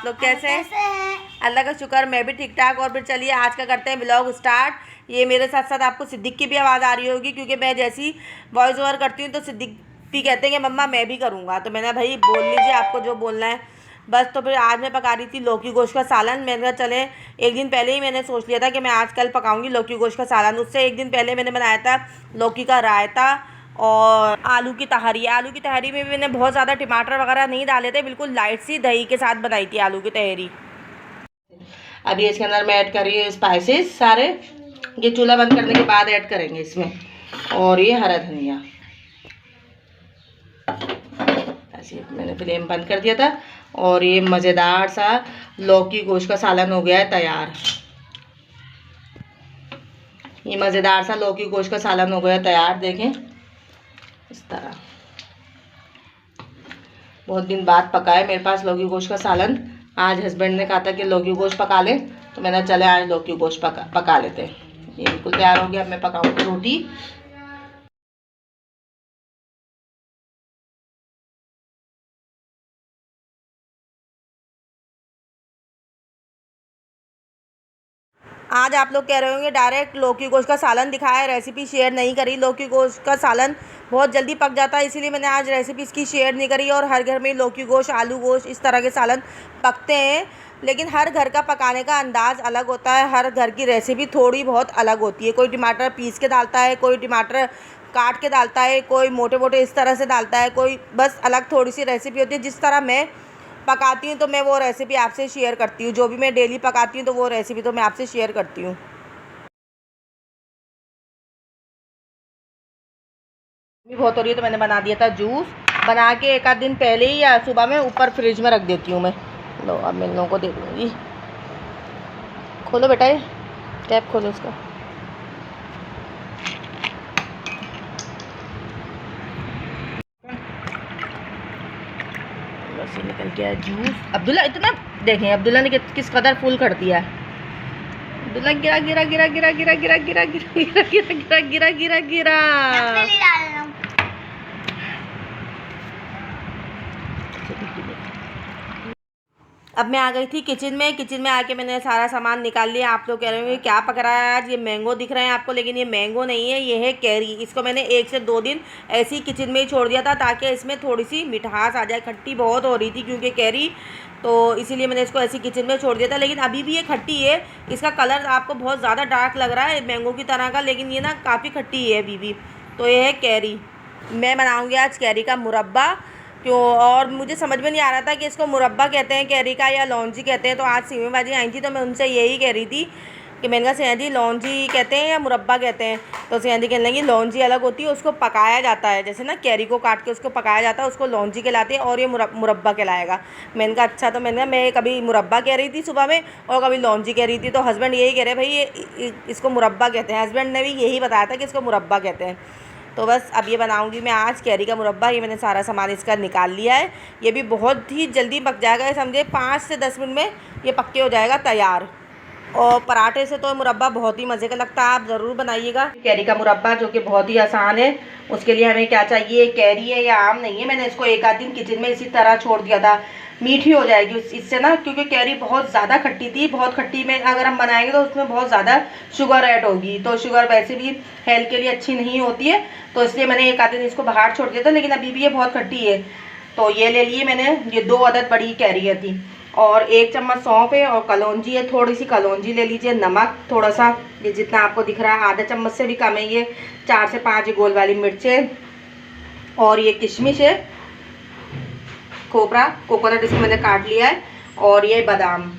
लोग कैसे हैं? अल्लाह का शुक्र, मैं भी ठीक ठाक। और फिर चलिए आज का करते हैं ब्लॉग स्टार्ट। ये मेरे साथ साथ आपको सिद्दीक की भी आवाज़ आ रही होगी, क्योंकि मैं जैसी वॉइस ओवर करती हूँ तो सिद्दीक भी कहते हैं कि मम्मा मैं भी करूँगा। तो मैंने भाई बोल लीजिए आपको जो बोलना है बस। तो फिर आज मैं पका रही थी लौकी गोश्त का सालन। मैंने कहा चले, एक दिन पहले ही मैंने सोच लिया था कि मैं आज कल पकाऊंगी लौकी गोश्त का सालन। उससे एक दिन पहले मैंने बनाया था लौकी का रायता और आलू की तहरी। आलू की तहरी में भी मैंने बहुत ज़्यादा टमाटर वगैरह नहीं डाले थे, बिल्कुल लाइट सी दही के साथ बनाई थी आलू की तहरी। अभी इसके अंदर मैं ऐड कर रही हूँ स्पाइसेस सारे। ये चूल्हा बंद करने के बाद ऐड करेंगे इसमें। और ये हरा धनिया, ऐसे मैंने फ्लेम बंद कर दिया था। और ये मज़ेदार सा लौकी गोश्त का सालन हो गया है तैयार। ये मज़ेदार सा लौकी गोश्त का सालन हो गया तैयार, देखें इस तरह। बहुत दिन बाद पका है मेरे पास लौकी गोश्त का सालन। आज हस्बैंड ने कहा था कि लौकी गोश्त पका ले, तो मैंने चले आज लौकी गोश्त पका लेते हैं। ये बिल्कुल तैयार हो गया। अब मैं पकाऊंगी रोटी। आज आप लोग कह रहे होंगे डायरेक्ट लौकी गोश्त का सालन दिखाया है, रेसिपी शेयर नहीं करी। लौकी गोश्त का सालन बहुत जल्दी पक जाता है, इसीलिए मैंने आज रेसिपी इसकी शेयर नहीं करी। और हर घर में लौकी गोश्त, आलू गोश्त इस तरह के सालन पकते हैं, लेकिन हर घर का पकाने का अंदाज़ अलग होता है। हर घर की रेसिपी थोड़ी बहुत अलग होती है। कोई टमाटर पीस के डालता है, कोई टमाटर काट के डालता है, कोई मोटे मोटे इस तरह से डालता है, कोई बस अलग थोड़ी सी रेसिपी होती है। जिस तरह मैं पकाती हूँ तो मैं वो रेसिपी आपसे शेयर करती हूँ। जो भी मैं डेली पकाती हूँ तो वो रेसिपी तो मैं आपसे शेयर करती हूँ। बहुत हो रही है तो मैंने बना दिया था जूस। बना के एक आध दिन पहले ही या सुबह में ऊपर फ्रिज में रख देती हूँ मैं। लो अब मैं इन लोगों को दे दूँगी। खोलो बेटा, ये टैप खोलो उसका। बस ये निकल गया जूस। अब्दुल्ला इतना देखें, अब्दुल्ला ने किस कदर फुल कर दिया है। अब्दुल्ला गिरा गिरा गिरा गिरा गिरा गिरा गिरा गिरा गिरा गिरा गिरा गिरा गिरा गिरा। अब मैं आ गई थी किचन में। किचन में आके मैंने सारा सामान निकाल लिया। आप लोग कह रहे होंगे क्या पक रहा है आज, ये मैंगो दिख रहे हैं आपको, लेकिन ये मैंगो नहीं है, ये है कैरी। इसको मैंने 1 से 2 दिन ऐसे ही किचन में ही छोड़ दिया था ताकि इसमें थोड़ी सी मिठास आ जाए। खट्टी बहुत हो रही थी क्योंकि कैरी, तो इसीलिए मैंने इसको ऐसे किचन में छोड़ दिया था। लेकिन अभी भी ये खट्टी है। इसका कलर आपको बहुत ज़्यादा डार्क लग रहा है मैंगो की तरह का, लेकिन ये ना काफ़ी खट्टी है अभी भी। तो ये है कैरी। मैं बनाऊँगी आज कैरी का मुरब्बा। क्यों, और मुझे समझ में नहीं आ रहा था कि इसको मुरब्बा कहते हैं कैरी का या लौंजी कहते हैं। तो आज सीमी बाजी आई थी तो मैं उनसे यही कह रही थी कि मैंने कहा सिया जी लौंजी कहते हैं या मुरब्बा कहते हैं। तो सिया जी कहने लगी लौंजी अलग होती है, उसको पकाया जाता है, जैसे ना कैरी को काट के उसको पकाया जाता है, उसको लौंजी कहलाते हैं, और ये मुरब्बा कहलाएगा। मैंने कहा अच्छा। तो मैंने कहा मैं कभी मुरब्बा कह रही थी सुबह में और कभी लौंजी कह रही थी। तो हस्बैंड यही कह रहे भाई ये इसको मुरब्बा कहते हैं। हस्बैंड ने भी यही बताया था कि इसको मुरब्बा कहते हैं। तो बस अब ये बनाऊंगी मैं आज कैरी का मुरब्बा। ये मैंने सारा सामान इसका निकाल लिया है। ये भी बहुत ही जल्दी पक जाएगा, समझे 5 से 10 मिनट में ये पक्के हो जाएगा तैयार। और पराठे से तो मुरब्बा बहुत ही मज़े का लगता है, आप ज़रूर बनाइएगा कैरी का मुरब्बा, जो कि बहुत ही आसान है। उसके लिए हमें क्या चाहिए, कैरी है या आम नहीं है। मैंने इसको एक आध दिन किचन में इसी तरह छोड़ दिया था। मीठी हो जाएगी इससे ना, क्योंकि कैरी बहुत ज़्यादा खट्टी थी। बहुत खट्टी में अगर हम बनाएंगे तो उसमें बहुत ज़्यादा शुगर ऐड होगी, तो शुगर वैसे भी हेल्थ के लिए अच्छी नहीं होती है। तो इसलिए मैंने एक आध दिन इसको बाहर छोड़ दिया था, लेकिन अभी भी ये बहुत खट्टी है। तो ये ले लिए मैंने, ये 2 अदद बड़ी कैरी थी। और 1 चम्मच सौंफ है और कलौंजी है, थोड़ी सी कलौंजी ले लीजिए। नमक थोड़ा सा, ये जितना आपको दिख रहा है, आधा चम्मच से भी कम है। ये 4 से 5 गोल वाली मिर्चें। और ये किशमिश है, खोपरा कोकोनट इसको मैंने काट लिया है। और ये बादाम,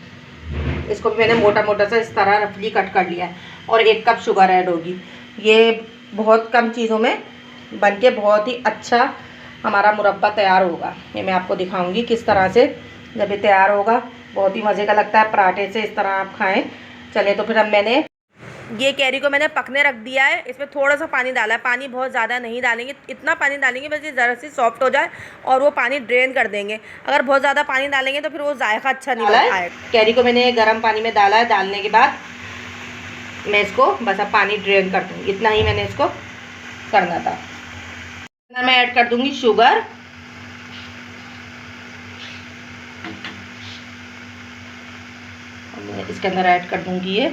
इसको भी मैंने मोटा मोटा सा इस तरह रफली कट कर लिया है। और 1 कप शुगर ऐड होगी। ये बहुत कम चीज़ों में बनके बहुत ही अच्छा हमारा मुरब्बा तैयार होगा। ये मैं आपको दिखाऊंगी किस तरह से जब ये तैयार होगा। बहुत ही मज़े का लगता है, पराठे से इस तरह आप खाएं। चले तो फिर अब मैंने ये कैरी को मैंने पकने रख दिया है। इसमें थोड़ा सा पानी डाला है, पानी बहुत ज़्यादा नहीं डालेंगे, इतना पानी डालेंगे बस ये ज़रा सी सॉफ्ट हो जाए और वो पानी ड्रेन कर देंगे। अगर बहुत ज़्यादा पानी डालेंगे तो फिर वो जायका अच्छा नहीं आएगा। कैरी को मैंने गर्म पानी में डाला है। डालने के बाद मैं इसको बस अब पानी ड्रेन कर दूँगी, इतना ही मैंने इसको करना था। मैं ऐड कर दूँगी शुगर। इसके अंदर ऐड कर दूँगी ये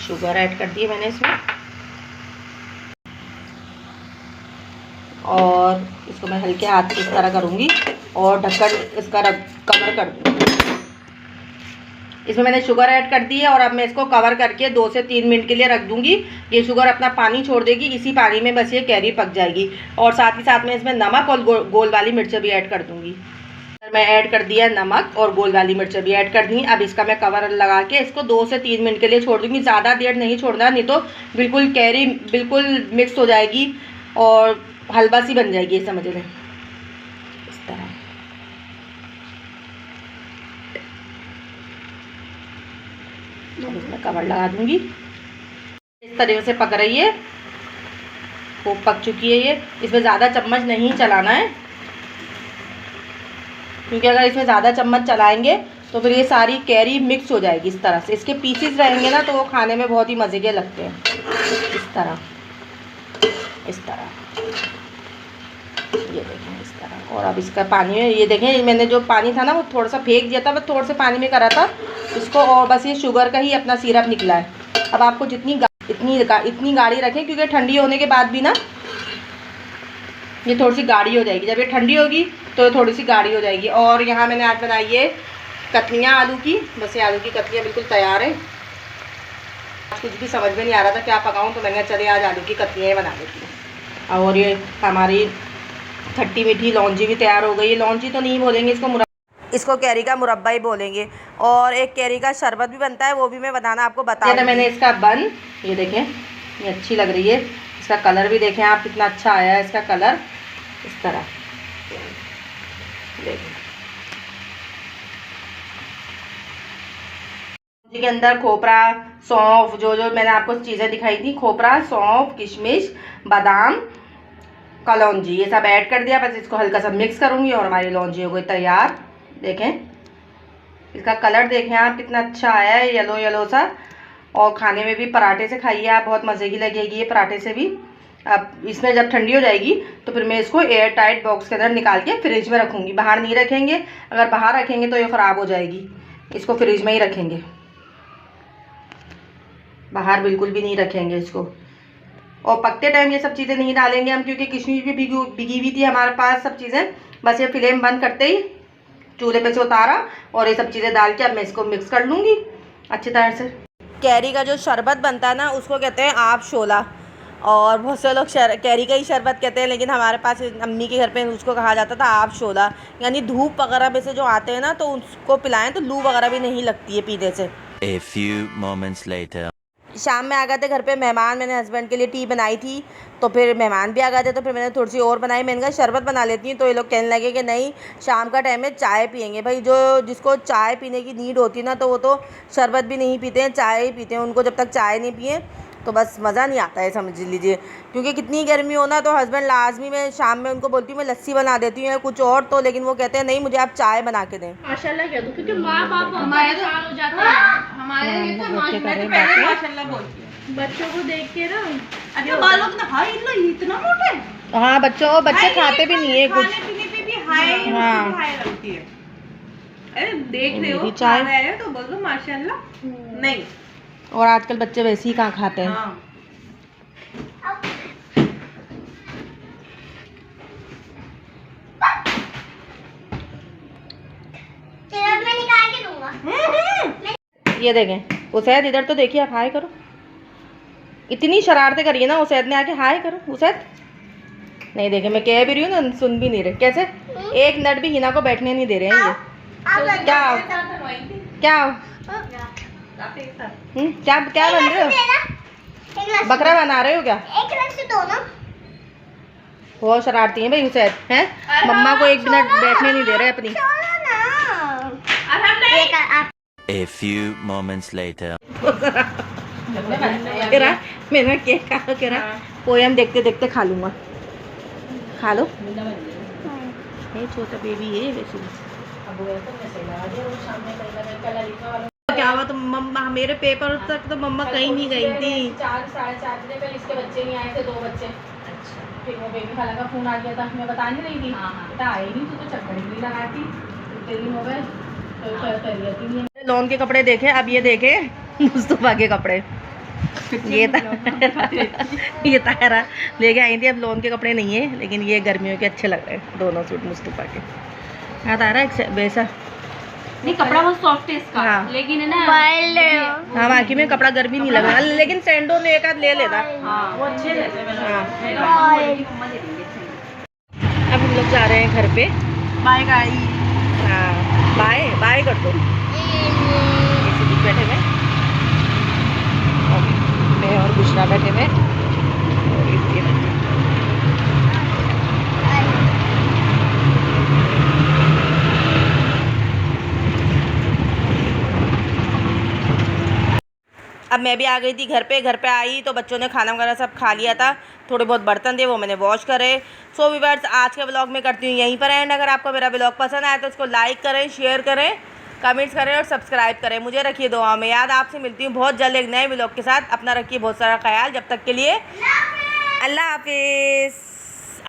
शुगर ऐड कर दी है मैंने इसमें, और इसको मैं हल्के हाथ से इस तरह करूँगी और ढक्कन इसका कवर कर दूँगी। इसमें मैंने शुगर ऐड कर दी है और अब मैं इसको कवर करके 2 से 3 मिनट के लिए रख दूँगी। ये शुगर अपना पानी छोड़ देगी, इसी पानी में बस ये कैरी पक जाएगी। और साथ ही साथ में इसमें नमक और गोल वाली मिर्च भी ऐड कर दूँगी। मैं ऐड कर दिया नमक और गोल वाली मिर्च भी ऐड कर दी। अब इसका मैं कवर लगा के इसको 2 से 3 मिनट के लिए छोड़ दूँगी। ज़्यादा देर नहीं छोड़ना, नहीं तो बिल्कुल कैरी बिल्कुल मिक्स हो जाएगी और हलवा सी बन जाएगी, ये समझ लें। इस तरह इसमें कवर लगा दूँगी। इस तरीके से पक रही है, खूब पक चुकी है ये। इसमें ज़्यादा चम्मच नहीं चलाना है, क्योंकि अगर इसमें ज़्यादा चम्मच चलाएंगे तो फिर ये सारी कैरी मिक्स हो जाएगी। इस तरह से इसके पीसेस रहेंगे ना, तो वो खाने में बहुत ही मज़े के लगते हैं। इस तरह ये देखें, इस तरह। और अब इसका पानी में ये देखें, मैंने जो पानी था ना वो थोड़ा सा फेंक दिया था, बस थोड़े से पानी में करा था इसको, और बस ये शुगर का ही अपना सिरप निकला है। अब आपको जितनी इतनी गाढ़ी रखें, क्योंकि ठंडी होने के बाद भी ना ये थोड़ी सी गाढ़ी हो जाएगी। जब ये ठंडी होगी तो थोड़ी सी गाढ़ी हो जाएगी। और यहाँ मैंने आज बनाई है कतलियाँ आलू की। बस ये आलू की कतलियाँ बिल्कुल तैयार है। आज कुछ भी समझ में नहीं आ रहा था क्या पकाऊँ, तो मैंने चले आज आलू की कतलियाँ बना देती हूँ। और ये हमारी खट्टी मीठी लौंजी भी तैयार हो गई है। लौंजी तो नहीं बोलेंगे इसको कैरी का मुरब्बा ही बोलेंगे। और एक कैरी का शरबत भी बनता है, वो भी मैं बनाना आपको बताऊंगी। मैंने इसका बन, ये देखें, ये अच्छी लग रही है। इसका कलर भी देखें आप, कितना अच्छा आया है इसका कलर। इस तरह देखें, के अंदर खोपरा, सौंफ, जो मैंने आपको चीज़ें दिखाई थी, खोपरा, सौंफ, किशमिश, बादाम, कलौंजी, ये सब ऐड कर दिया। बस इसको हल्का सा मिक्स करूँगी और हमारी लौंजी हो गई तैयार। देखें इसका कलर देखें आप, कितना अच्छा आया है, येलो येलो सा। और खाने में भी पराठे से खाइए आप, बहुत मज़े की लगेगी ये पराठे से भी। अब इसमें जब ठंडी हो जाएगी तो फिर मैं इसको एयर टाइट बॉक्स के अंदर निकाल के फ्रिज में रखूँगी। बाहर नहीं रखेंगे, अगर बाहर रखेंगे तो ये ख़राब हो जाएगी। इसको फ्रिज में ही रखेंगे, बाहर बिल्कुल भी नहीं रखेंगे इसको। और पकते टाइम ये सब चीज़ें नहीं डालेंगे हम, क्योंकि किशमिश भी भिगी हुई थी हमारे पास सब चीज़ें। बस ये फ्लेम बंद करते ही चूल्हे पे से उतारा और ये सब चीज़ें डाल के अब मैं इसको मिक्स कर लूँगी अच्छी तरह से। कैरी का जो शरबत बनता है ना, उसको कहते हैं आप शोला, और बहुत से लोग कैरी का ही शरबत कहते हैं, लेकिन हमारे पास अम्मी के घर पे उसको कहा जाता था आप शोला। यानी धूप वगैरह में से जो आते हैं ना, तो उसको पिलाएं तो लू वगैरह भी नहीं लगती है पीने से। A few moments later. शाम में आ गए थे घर पे मेहमान, मैंने हस्बैंड के लिए टी बनाई थी, तो फिर मेहमान भी आ गए थे, तो फिर मैंने थोड़ी सी और बनाई। मैंने कहा शरबत बना लेती हूँ, तो ये लोग कहने लगे कि नहीं, शाम का टाइम में चाय पियेंगे। भाई जो जिसको चाय पीने की नीड होती है ना, तो वो तो शरबत भी नहीं पीते हैं, चाय ही पीते हैं। उनको जब तक चाय नहीं पिए तो बस मज़ा नहीं आता है, समझ लीजिए। क्योंकि कितनी गर्मी हो ना, तो हस्बैंड लाजमी मैं शाम में उनको बोलती हूँ मैं लस्सी बना देती हूँ या कुछ और, तो लेकिन वो कहते हैं नहीं, मुझे आप चाय बना के दें। माशाल्लाह कह दो, क्योंकि माँ बाप हमारे तो हो जाता है, हमारे लिए तो माशाल्लाह बोलती है। बच्चों को देख के ना, अच्छा बालों ना हाय इतना मोटा है। हाँ, बच्चे खाते भी नहीं है कुछ, खाने पीने पे भी हाय, हाँ हाय लगती है। अरे देख रहे हो चाय है तो बोलो माशाल्लाह। नहीं, और आजकल बच्चे वैसे ही कहाँ खाते हैं। हाँ। मैं निकाल के दूंगा। ये देखें उसैद, इधर तो देखिए आप, हाय करो। इतनी शरारतें करिए ना उसैद ने आके, हाय करो उसैद। नहीं देखे, मैं कह भी रही हूँ ना, सुन भी नहीं रहे। कैसे एक मिनट भी हिना को बैठने नहीं दे रहे हैं ये। क्या क्या क्या बन रहे हो? बकरा बना रहे हो क्या? बहुत शरारती हैं भाई उसैद, हैं? मम्मा को एक मिनट बैठने नहीं दे रहे अपनी। A few moments later. मैंने क्या कहा, पोयम देखते देखते खा लूँगा। खा लो, छोटा बेबी है वैसे। क्या हुआ, तो मम्मा मेरे पेपर तक तो मम्मा कहीं नहीं गई थी। 4 साढ़े 4 दिन पहले इसके बच्चे नहीं आए थे, 2 बच्चे। अच्छा, फिर वो बेबी खाला का फोन आ गया था, मैं बता नहीं रही थी। बेटा आए नहीं, तू तो चक्कर ही नहीं लगाती, इतने दिन हो गए, तो लॉन के कपड़े देखे, अब ये देखे मुस्तफा के कपड़े। ये तायरा लेके आई थी, अब लॉन के कपड़े नहीं है, लेकिन ये गर्मियों के अच्छे लग रहे हैं दोनों सूट मुस्तफा के। हाँ तायरा एक वैसा नहीं, कपड़ा बहुत सॉफ्ट है इसका। हाँ। लेकिन है ना हाँ बाकी में कपड़ा गर्मी नहीं लग रहा, लेकिन सैंडो ने एक आध ले लेता। वो अच्छे रहते हैं। हाँ। अब हम लोग जा रहे हैं घर पे। Bye guys. हाँ बाय बाय कर दो। ऐसे भी बैठे हुए मैं और बुशरा बैठे हुए। अब मैं भी आ गई थी घर पे आई तो बच्चों ने खाना वगैरह सब खा लिया था। थोड़े बहुत बर्तन थे वो मैंने वॉश करे। सो व्यूअर्स आज के ब्लॉग में करती हूँ यहीं पर एंड। अगर आपको मेरा ब्लॉग पसंद आया तो उसको लाइक करें, शेयर करें, कमेंट्स करें और सब्सक्राइब करें। मुझे रखिए दुआ में याद। आपसे मिलती हूँ बहुत जल्द एक नए ब्लॉग के साथ। अपना रखिए बहुत सारा ख्याल। जब तक के लिए अल्लाह हाफिज़।